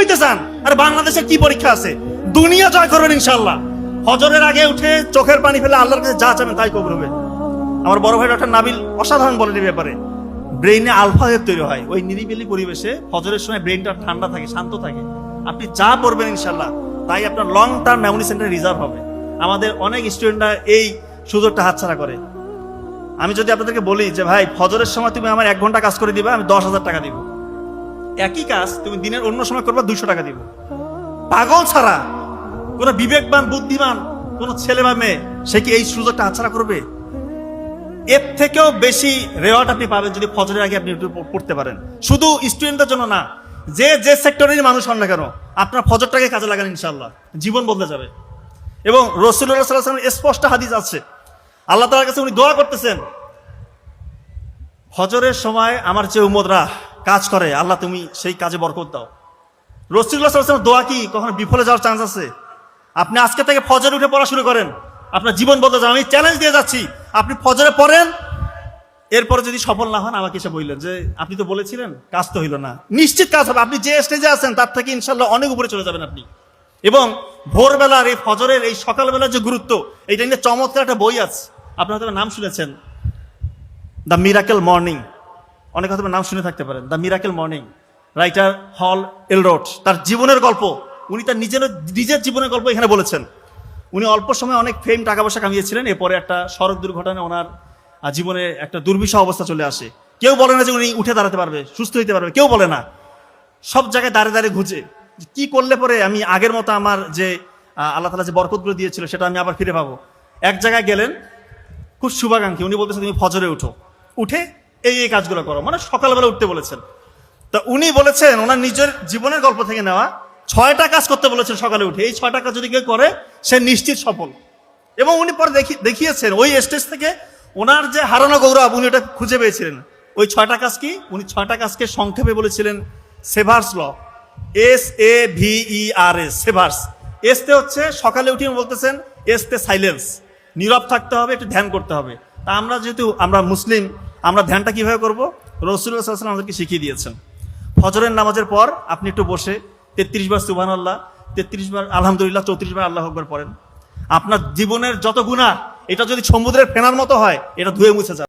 হইতে চান? আরে বাংলাদেশে কি পরীক্ষা আছে? দুনিয়া জয় করবেন ইনশাআল্লাহ। ফজরের আগে উঠে চোখের পানি ফেলে আল্লাহর কাছে যা চাবেন তাই কবুল হবে। আমার বড় ভাই ডক্টর নাবিল অসাধারণ বলেন এই ব্যাপারে। ব্রেইনে আলফা ওয়েভ তৈরি হয় ওই নিরিবিলি পরিবেশে। ফজরের সময় ব্রেইনটা ঠান্ডা থাকে, শান্ত থাকে। আপনি যা পড়বেন ইনশাআল্লাহ তাই আপনার লং টার্ম মেমোরি সেন্টারে রিজার্ভ হবে। আমাদের অনেক স্টুডেন্টরা এই সুযোগটা হাতছাড়া করে। আমি যদি আপনাদেরকে বলি যে ভাই ফজরের সময় তুমি আমার 1 ঘন্টা কাজ করে দিবা, আমি 10,000 টাকা দিব। একই কাজ তুমি দিনের অন্য সময় করবা, 200 টাকা দিব। পাগল ছাড়া কোন বিবেকবান বুদ্ধিমান কোন ছেলে বা মেয়ে সে কি এই সুযোগটা হাতছাড়া করবে? এর থেকেও বেশি রেওয়ার্ড আপনি পাবেন যদি ফজরের আগে আপনি পড়তে পারেন। শুধু স্টুডেন্টদের জন্য না, যে যে সেক্টরের মানুষ হন না কেন, আপনার ফজরটাকে কাজে লাগান ইনশাআল্লাহ, জীবন বদলে যাবে। এবং রাসূলুল্লাহ সাল্লাল্লাহু আলাইহি ওয়াসাল্লাম স্পষ্ট হাদিস আছে, আল্লাহ তাআলার কাছে উনি দোয়া করতেছেন, ফজরের সময় আমার যে উম্মতরা কাজ করে আল্লাহ তুমি সেই কাজে বরকত দাও। রাসূলুল্লাহ সাল্লাল্লাহু আলাইহি ওয়াসাল্লাম দোয়া কি কখনো বিফলে যাওয়ার চান্স আছে? আপনি আজকে থেকে ফজরে উঠে পড়া শুরু করেন, আপনার জীবন বদলে যাবে। আমি চ্যালেঞ্জ দিয়ে যাচ্ছি, আপনি ফজরে পড়েন, এরপরে যদি সফল না হন আমাকে এসে বললেন যে আপনি তো বলেছিলেন, কাজ তো হইল না। নিশ্চিত কাজ হবে। আপনি যে স্টেজে আছেন তার থেকে ইনশাআল্লাহ অনেক উপরে চলে যাবেন আপনি। এবং ভোরবেলার এই ফজরের এই সকালবেলার যে গুরুত্ব, এইটা নিয়ে চমৎকার একটা বই আছে, আপনারা হয়তো নাম শুনেছেন, দ্য মিরাকেল মর্নিং। অনেক হয়তো নাম শুনে থাকতে পারেন, দ্য মিরাকেল মর্নিং। রাইটার হল এলরোড, তার জীবনের গল্প, উনি তার নিজের জীবনের গল্প এখানে বলেছেন। উনি অল্প সময় অনেক ফেম, টাকা পয়সা কামিয়েছিলেন। এরপরে একটা সড়ক দুর্ঘটনায় ওনার জীবনে একটা দুর্বিষহ অবস্থা চলে আসে। কেউ বলে না যে উনি উঠে দাঁড়াতে পারবে, সুস্থ হইতে পারবে, কেউ বলে না। সব জায়গায় দাঁড়িয়ে দাঁড়িয়ে ঘুরছে, কি করলে পরে আমি আগের মতো আমার যে আল্লাহ তাআলা যে বরকতগুলো দিয়েছিল সেটা আমি আবার ফিরে পাবো। এক জায়গায় গেলেন, খুব শুভাকাঙ্ক্ষী, উনি বলতেছেন তুমি ফজরে উঠো, উঠে এই কাজগুলো করো, মানে সকালবেলা উঠতে বলেছেন। তা উনি বলেছেন ওনার নিজের জীবনের গল্প থেকে নেওয়া 6টা কাজ করতে বলেছেন সকালে উঠে। এই 6টা কাজ যদি কেউ করে সে নিশ্চিত সফল। এবং উনি পরে দেখিয়েছেন ওই স্টেজ থেকে ওনার যে হারানো গৌরব উনি ওটা খুঁজে পেয়েছিলেন। ওই 6টা কাজ কি? উনি 6টা কাজকে সংক্ষেপে বলেছিলেন সেভার্স ল, SAVERS, সেভার্স। এসতে হচ্ছে সকালে উঠে বলতেছেন, এসতে সাইলেন্স, নীরব থাকতে হবে, একটু ধ্যান করতে হবে। তা আমরা যেহেতু আমরা মুসলিম, আমরা ধ্যানটা কিভাবে করবো? রাসূলুল্লাহ সাল্লাল্লাহু আলাইহি ওয়াসাল্লাম আমাদেরকে শিখিয়ে দিয়েছেন। ফজরের নামাজের পর আপনি একটু বসে 33 বার সুবহানাল্লাহ, 33 বার আলহামদুলিল্লাহ, 34 বার আল্লাহু আকবার পড়েন। আপনার জীবনের যত গুনাহ এটা যদি সমুদ্রের ফেনার মতো হয়, এটা ধুয়ে মুছে যাবে।